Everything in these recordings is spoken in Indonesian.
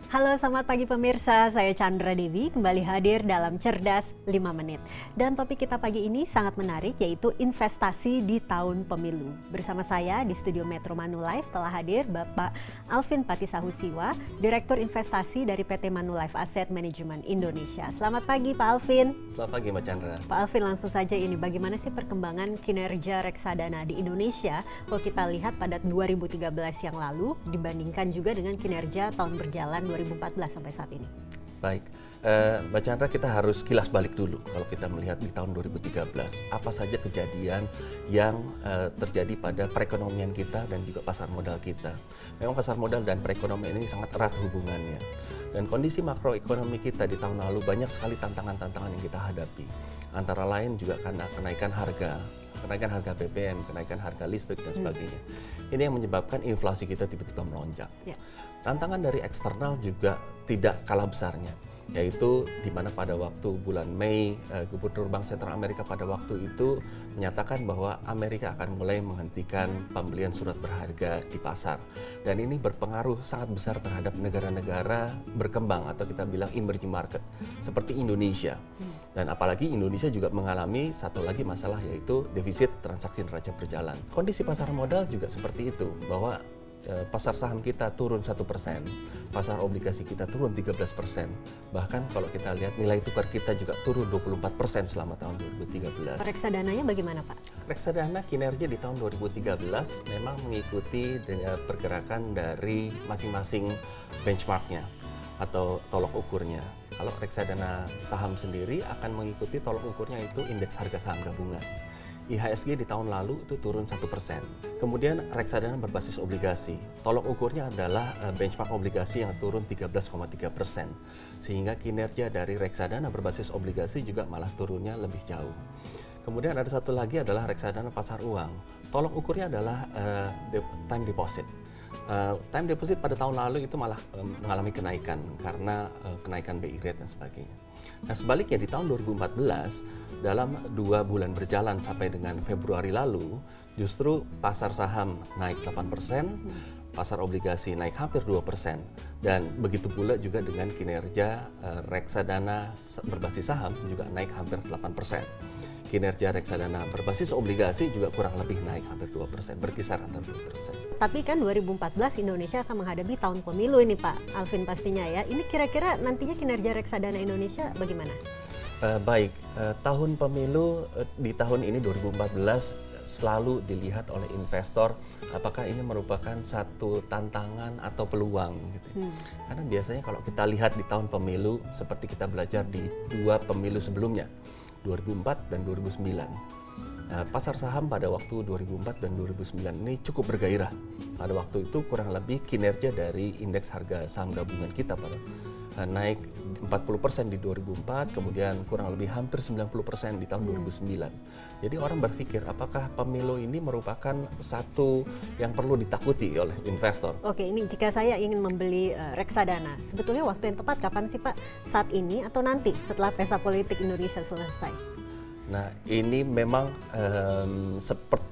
Halo, selamat pagi pemirsa. Saya Chandra Dewi kembali hadir dalam Cerdas 5 Menit. Dan topik kita pagi ini sangat menarik, yaitu investasi di tahun pemilu. Bersama saya di studio Metro Manulife telah hadir Bapak Alvin Patisahusiwa, Direktur Investasi dari PT Manulife Asset Management Indonesia. Selamat pagi Pak Alvin. Selamat pagi Mbak Chandra. Pak Alvin, langsung saja ini, bagaimana sih perkembangan kinerja reksadana di Indonesia kalau kita lihat pada 2013 yang lalu dibandingkan juga dengan kinerja tahun berjalan 2014 sampai saat ini? Baik, Mbak Chandra, kita harus kilas balik dulu kalau kita melihat di tahun 2013. Apa saja kejadian yang terjadi pada perekonomian kita dan juga pasar modal kita. Memang pasar modal dan perekonomian ini sangat erat hubungannya. Dan kondisi makroekonomi kita di tahun lalu banyak sekali tantangan-tantangan yang kita hadapi. Antara lain juga karena kenaikan harga BBM, kenaikan harga listrik dan sebagainya. Ini yang menyebabkan inflasi kita tiba-tiba melonjak. Tantangan dari eksternal juga tidak kalah besarnya, yaitu di mana pada waktu bulan Mei, Gubernur Bank Sentral Amerika pada waktu itu menyatakan bahwa Amerika akan mulai menghentikan pembelian surat berharga di pasar. Dan ini berpengaruh sangat besar terhadap negara-negara berkembang atau kita bilang emerging market seperti Indonesia. Dan apalagi Indonesia juga mengalami satu lagi masalah, yaitu defisit transaksi neraca berjalan. Kondisi pasar modal juga seperti itu, bahwa pasar saham kita turun 1%, pasar obligasi kita turun 13%, bahkan kalau kita lihat nilai tukar kita juga turun 24% selama tahun 2013. Reksadananya bagaimana Pak? Reksadana kinerja di tahun 2013 memang mengikuti pergerakan dari masing-masing benchmarknya atau tolok ukurnya. Kalau reksadana saham sendiri akan mengikuti tolok ukurnya itu indeks harga saham gabungan. IHSG di tahun lalu itu turun 1%. Kemudian reksadana berbasis obligasi. Tolok ukurnya adalah benchmark obligasi yang turun 13,3%. Sehingga kinerja dari reksadana berbasis obligasi juga malah turunnya lebih jauh. Kemudian ada satu lagi adalah reksadana pasar uang. Tolok ukurnya adalah time deposit. Time deposit pada tahun lalu itu malah mengalami kenaikan karena kenaikan BI rate dan sebagainya. Nah, sebaliknya di tahun 2014, dalam 2 bulan berjalan sampai dengan Februari lalu, justru pasar saham naik 8%, pasar obligasi naik hampir 2%, dan begitu pula juga dengan kinerja reksadana berbasis saham juga naik hampir 8%. Kinerja reksadana berbasis obligasi juga kurang lebih naik hampir 2%, berkisar antara 2%. Tapi kan 2014 Indonesia akan menghadapi tahun pemilu ini Pak Alvin pastinya ya. Ini kira-kira nantinya kinerja reksadana Indonesia bagaimana? Baik, tahun pemilu di tahun ini 2014 selalu dilihat oleh investor apakah ini merupakan satu tantangan atau peluang gitu. Karena biasanya kalau kita lihat di tahun pemilu seperti kita belajar di 2 pemilu sebelumnya, 2004 dan 2009. Pasar saham pada waktu 2004 dan 2009 ini cukup bergairah. Pada waktu itu kurang lebih kinerja dari indeks harga saham gabungan kita naik 40% di 2004, kemudian kurang lebih hampir 90% di tahun 2009. Jadi orang berpikir apakah pemilu ini merupakan satu yang perlu ditakuti oleh investor. Oke, ini jika saya ingin membeli reksadana, sebetulnya waktu yang tepat kapan sih Pak? Saat ini atau nanti setelah pesta politik Indonesia selesai? Nah, ini memang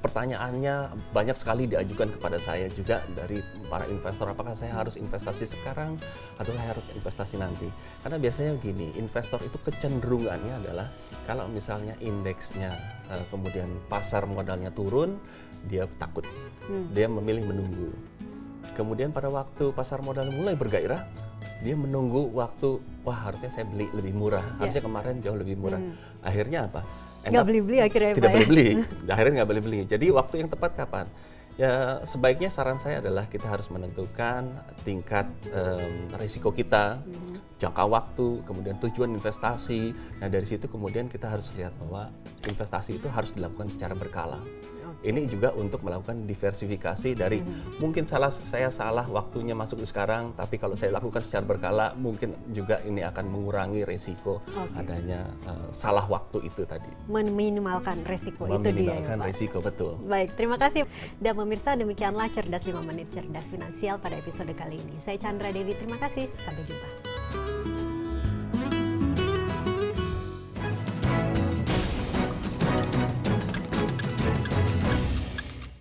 pertanyaannya banyak sekali diajukan kepada saya juga dari para investor. Apakah saya harus investasi sekarang atau saya harus investasi nanti? Karena biasanya gini, investor itu kecenderungannya adalah kalau misalnya indeksnya kemudian pasar modalnya turun, dia takut. Dia memilih menunggu. Kemudian pada waktu pasar modal mulai bergairah, dia menunggu waktu, wah harusnya saya beli lebih murah, harusnya kemarin jauh lebih murah. Akhirnya apa? Nggak beli-beli akhirnya tidak Pak, beli-beli, akhirnya nggak beli-beli. Jadi waktu yang tepat kapan? Ya sebaiknya saran saya adalah kita harus menentukan tingkat risiko kita, jangka waktu, kemudian tujuan investasi. Nah dari situ kemudian kita harus lihat bahwa investasi itu harus dilakukan secara berkala. Ini juga untuk melakukan diversifikasi dari mungkin saya salah waktunya masuk sekarang, tapi kalau saya lakukan secara berkala mungkin juga ini akan mengurangi resiko adanya salah waktu itu tadi. Meminimalkan resiko itu dia ya Pak. Meminimalkan resiko, betul. Baik, terima kasih. Dan pemirsa, demikianlah Cerdas 5 Menit Cerdas Finansial pada episode kali ini. Saya Chandra Dewi, terima kasih. Sampai jumpa.